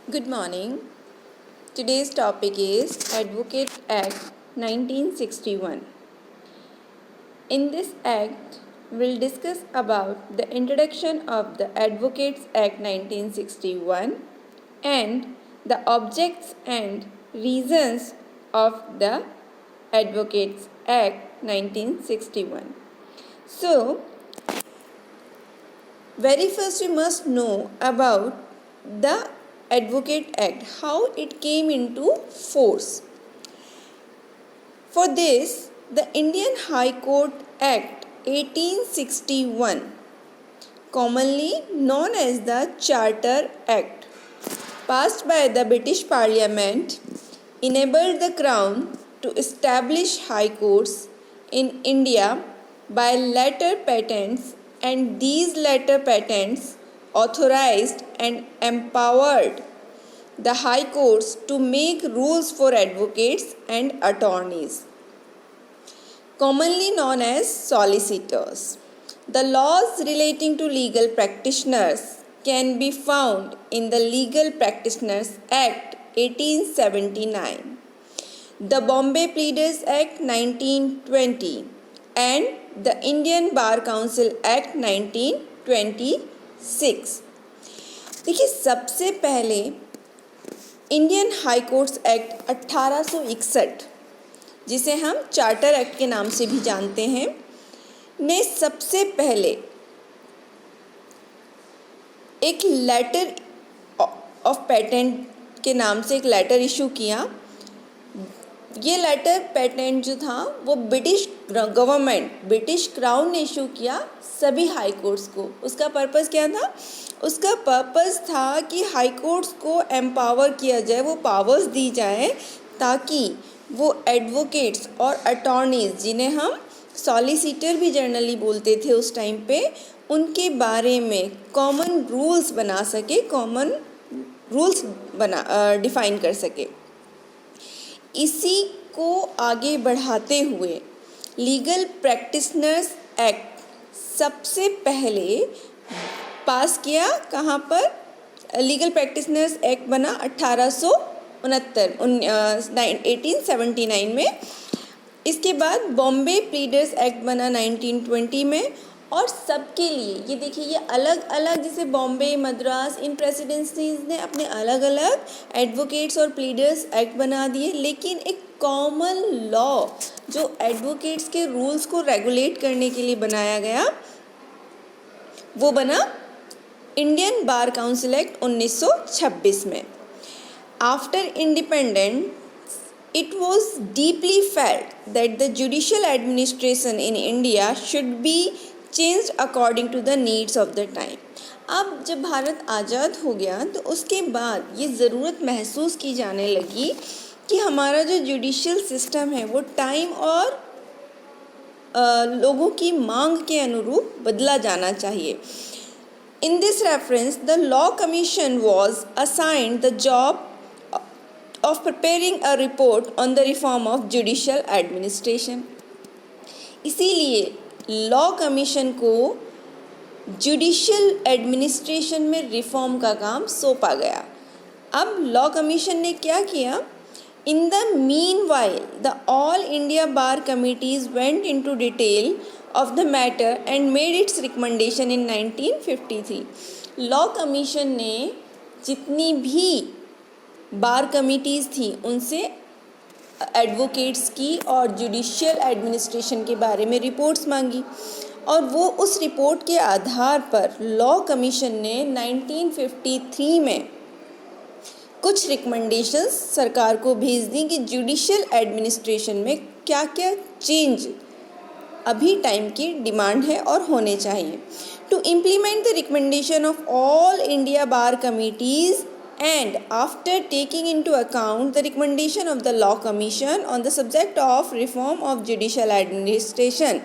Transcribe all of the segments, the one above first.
Good morning. Today's topic is Advocate Act 1961. In this act, we'll discuss about the introduction of the Advocates Act 1961 and the objects and reasons of the Advocates Act 1961. So, very first we must know about the Advocate Act, how it came into force. For this, the Indian High Court Act 1861, commonly known as the Charter Act, passed by the British Parliament, enabled the Crown to establish high courts in India by letter patents, and these letter patents authorized and empowered the high courts to make rules for advocates and attorneys, commonly known as solicitors. The laws relating to legal practitioners can be found in the Legal Practitioners Act 1879, the Bombay Pleaders Act 1920, and the Indian Bar Council Act 1926. देखिए, सबसे पहले Indian high courts act 1861, जिसे हम charter act के नाम से भी जानते हैं, ने सबसे पहले एक लेटर ऑफ पेटेंट के नाम से एक लेटर इशू किया। ये लेटर पेटेंट जो था वो ब्रिटिश गवर्नमेंट, ब्रिटिश क्राउन ने इशू किया सभी हाई कोर्ट्स को। उसका पर्पस क्या था? उसका पर्पस था कि हाई कोर्ट्स को एम्पावर किया जाए, वो पावर्स दी जाए ताकि वो एडवोकेट्स और अटॉर्नीज, जिन्हें हम सॉलिसिटर भी जनरली बोलते थे उस टाइम पे, उनके बारे में कॉमन रूल्स बना सके, कॉमन रूल्स डिफाइन कर सके। इसी को आगे बढ़ाते हुए लीगल प्रैक्टिशनर्स एक्ट सबसे पहले पास किया। कहाँ पर? लीगल प्रैक्टिशनर्स एक्ट बना 1879 में। इसके बाद बॉम्बे प्लीडर्स एक्ट बना 1920 में। और सबके लिए ये देखिए, ये अलग अलग, जैसे बॉम्बे, मद्रास, इन प्रेसिडेंसीज ने अपने अलग अलग एडवोकेट्स और प्लीडर्स एक्ट बना दिए, लेकिन एक कॉमन लॉ जो एडवोकेट्स के रूल्स को रेगुलेट करने के लिए बनाया गया, वो बना इंडियन बार काउंसिल एक्ट 1926 में। After independence, it was deeply felt that the judicial administration in India should be changed according to the needs of the time. अब जब भारत आज़ाद हो गया तो उसके बाद ये ज़रूरत महसूस की जाने लगी कि हमारा जो जुडिशियल सिस्टम है वो टाइम और लोगों की मांग के अनुरूप बदला जाना चाहिए। In this reference, the Law Commission was assigned the job of preparing a report on the reform of judicial administration. इसीलिए लॉ कमीशन को जुडिशियल एडमिनिस्ट्रेशन में रिफॉर्म का काम सौंपा गया। अब लॉ कमीशन ने क्या किया? In the meanwhile the all India bar committees went into detail of the matter and made its recommendation in 1953. Law commission ने जितनी भी बार कमिटीज़ थी उनसे एडवोकेट्स की और जुडिशियल एडमिनिस्ट्रेशन के बारे में रिपोर्ट्स मांगी, और वो उस रिपोर्ट के आधार पर लॉ कमीशन ने 1953 में कुछ रिकमेंडेशंस सरकार को भेज दी कि जुडिशियल एडमिनिस्ट्रेशन में क्या क्या चेंज अभी टाइम की डिमांड है और होने चाहिए। To implement the recommendation of all India bar committees and after taking into account the recommendation of the law commission on the subject of reform of judicial administration,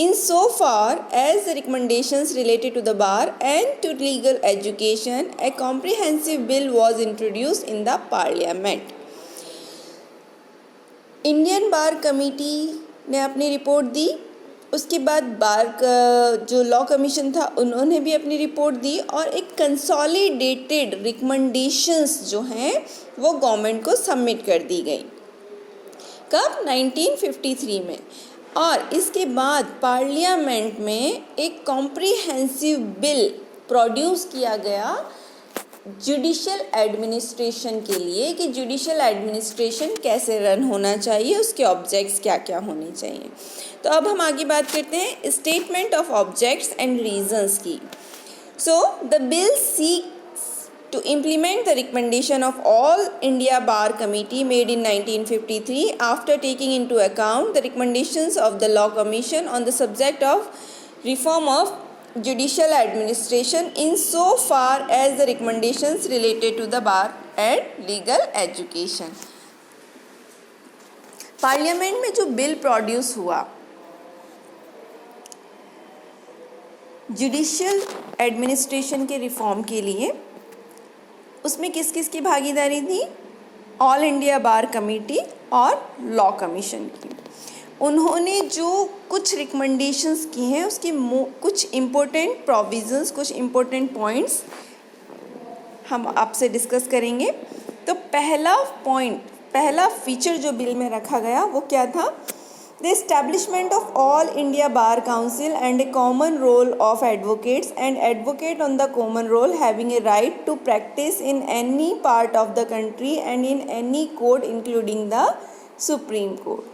in so far as the recommendations related to the bar and to legal education, a comprehensive bill was introduced in the parliament. Indian bar committee ने अपनी report दी उसके बाद बार का जो law commission था उन्होंने भी अपनी रिपोर्ट दी और एक कंसोलिडेटेड रिकमेंडेशंस जो हैं वो गवर्नमेंट को सबमिट कर दी गई। कब? 1953 में। और इसके बाद पार्लियामेंट में एक कॉम्प्रिहेंसिव बिल प्रोड्यूस किया गया जुडिशल एडमिनिस्ट्रेशन के लिए कि जुडिशल एडमिनिस्ट्रेशन कैसे रन होना चाहिए, उसके ऑब्जेक्ट्स क्या क्या होने चाहिए। तो अब हम आगे बात करते हैं statement of objects and reasons की। So the bill seeks to implement the recommendation of All India Bar Committee made in 1953 after taking into account the recommendations of the Law Commission on the subject of reform of judicial administration in so far as the recommendations related to the bar and legal education। Parliament में जो bill produce हुआ judicial administration के reform के लिए, उसमें किस किस की भागीदारी थी? ऑल इंडिया बार कमेटी और लॉ कमीशन की। उन्होंने जो कुछ रिकमेंडेशंस की हैं उसकी कुछ इम्पोर्टेंट प्रोविजंस, कुछ इम्पोर्टेंट पॉइंट्स हम आपसे डिस्कस करेंगे। तो पहला फीचर जो बिल में रखा गया वो क्या था? The establishment of All India Bar Council and a common role of advocates and advocate on the common role having a right to practice in any part of the country and in any court including the Supreme Court।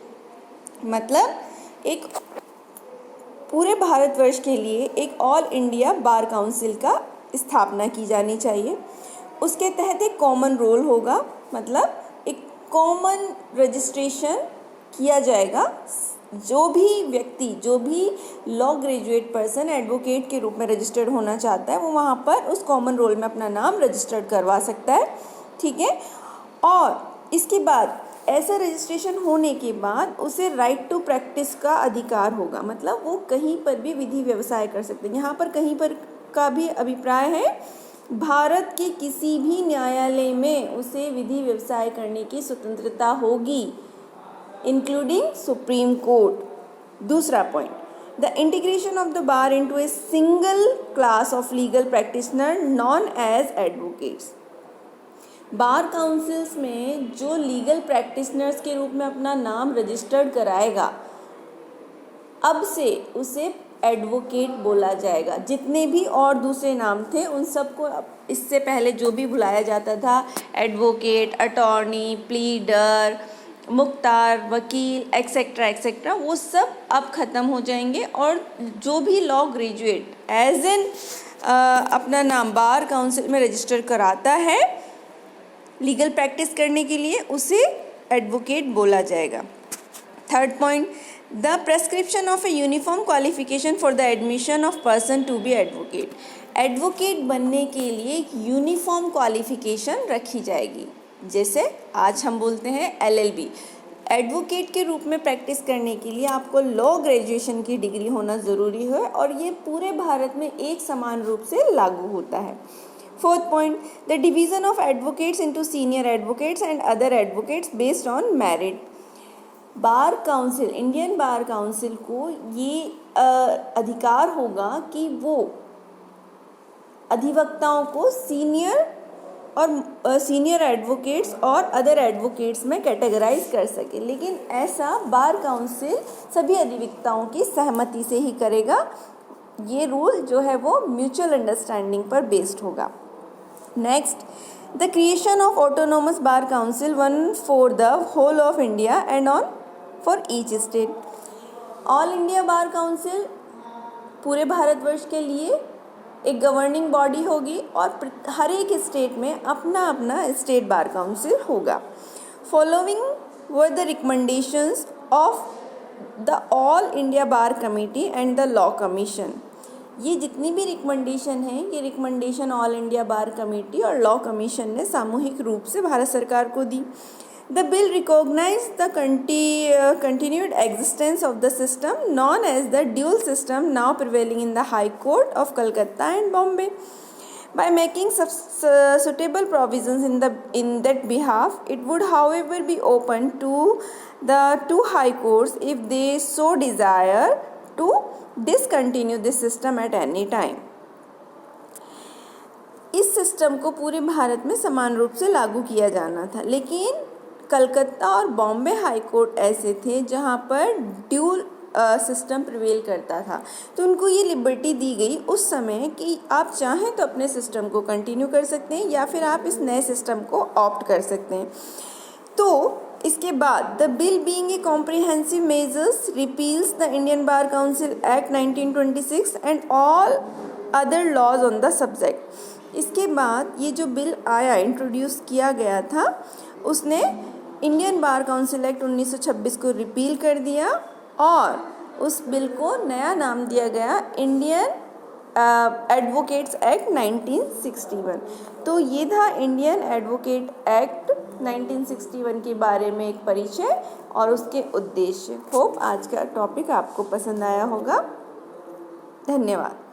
मतलब एक पूरे भारतवर्ष के लिए एक all India bar council का स्थापना की जानी चाहिए। उसके तहत एक कॉमन रोल होगा, मतलब एक कॉमन रजिस्ट्रेशन किया जाएगा। जो भी व्यक्ति, जो भी लॉ ग्रेजुएट पर्सन एडवोकेट के रूप में रजिस्टर्ड होना चाहता है वो वहाँ पर उस कॉमन रोल में अपना नाम रजिस्टर्ड करवा सकता है, ठीक है। और इसके बाद ऐसा रजिस्ट्रेशन होने के बाद उसे राइट टू प्रैक्टिस का अधिकार होगा, मतलब वो कहीं पर भी विधि व्यवसाय कर सकते हैं। यहाँ पर कहीं पर का भी अभिप्राय है, भारत के किसी भी न्यायालय में उसे विधि व्यवसाय करने की स्वतंत्रता होगी, इंक्लूडिंग सुप्रीम कोर्ट। दूसरा point, the integration of the bar into a single class of legal practitioner known as advocates. Bar councils में जो लीगल प्रैक्टिशनर्स के रूप में अपना नाम रजिस्टर्ड कराएगा, अब से उसे एडवोकेट बोला जाएगा। जितने भी और दूसरे नाम थे उन सबको इससे पहले जो भी बुलाया जाता था, एडवोकेट, अटॉर्नी, प्लीडर, मुख्तार, वकील, एक्सेट्रा, वो सब अब ख़त्म हो जाएंगे। और जो भी लॉ ग्रेजुएट एज एन अपना नाम बार काउंसिल में रजिस्टर कराता है लीगल प्रैक्टिस करने के लिए, उसे एडवोकेट बोला जाएगा। Third point, the prescription of a uniform qualification for the admission of person to be advocate. Advocate बनने के लिए एक यूनिफॉर्म क्वालिफिकेशन रखी जाएगी। जैसे आज हम बोलते हैं LLB। एडवोकेट के रूप में प्रैक्टिस करने के लिए आपको लॉ ग्रेजुएशन की डिग्री होना ज़रूरी है और ये पूरे भारत में एक समान रूप से लागू होता है। Fourth point, the division of advocates into senior advocates and other advocates based on merit. Bar council, Indian Bar council को ये अधिकार होगा कि वो अधिवक्ताओं को सीनियर एडवोकेट्स और अदर एडवोकेट्स में कैटेगराइज कर सके, लेकिन ऐसा बार काउंसिल सभी अधिवक्ताओं की सहमति से ही करेगा। ये रूल जो है वो म्यूचुअल अंडरस्टैंडिंग पर बेस्ड होगा। Next, the creation of autonomous bar council, one for the whole of India and one for each state. All India bar council पूरे भारतवर्ष के लिए एक गवर्निंग बॉडी होगी और हर एक स्टेट में अपना अपना स्टेट बार काउंसिल होगा। Following were the recommendations of the all India bar committee and the law commission. ये जितनी भी रिकमेंडेशन हैं, ये रिकमेंडेशन ऑल इंडिया बार कमेटी और लॉ कमीशन ने सामूहिक रूप से भारत सरकार को दी। The bill recognized the continued existence of the system known as the dual system now prevailing in the High Court of Calcutta and Bombay. By making suitable provisions in that behalf, it would however be open to the two high courts if they so desire to discontinue this system at any time. इस system को पूरे भारत में समान रूप से लागू किया जाना था, लेकिन कलकत्ता और बॉम्बे हाई कोर्ट ऐसे थे जहां पर ड्यूल सिस्टम प्रिवेल करता था, तो उनको ये लिबर्टी दी गई उस समय कि आप चाहें तो अपने सिस्टम को कंटिन्यू कर सकते हैं या फिर आप इस नए सिस्टम को ऑप्ट कर सकते हैं। तो इसके बाद the bill being a comprehensive measures repeals the Indian Bar Council Act 1926 and all other laws on the subject. इसके बाद ये जो बिल आया, इंट्रोड्यूस किया गया था, उसने इंडियन बार काउंसिल एक्ट 1926 को रिपील कर दिया और उस बिल को नया नाम दिया गया इंडियन एडवोकेट्स एक्ट 1961। तो ये था इंडियन एडवोकेट एक्ट 1961 के बारे में एक परिचय और उसके उद्देश्य। होप आज का टॉपिक आपको पसंद आया होगा। धन्यवाद।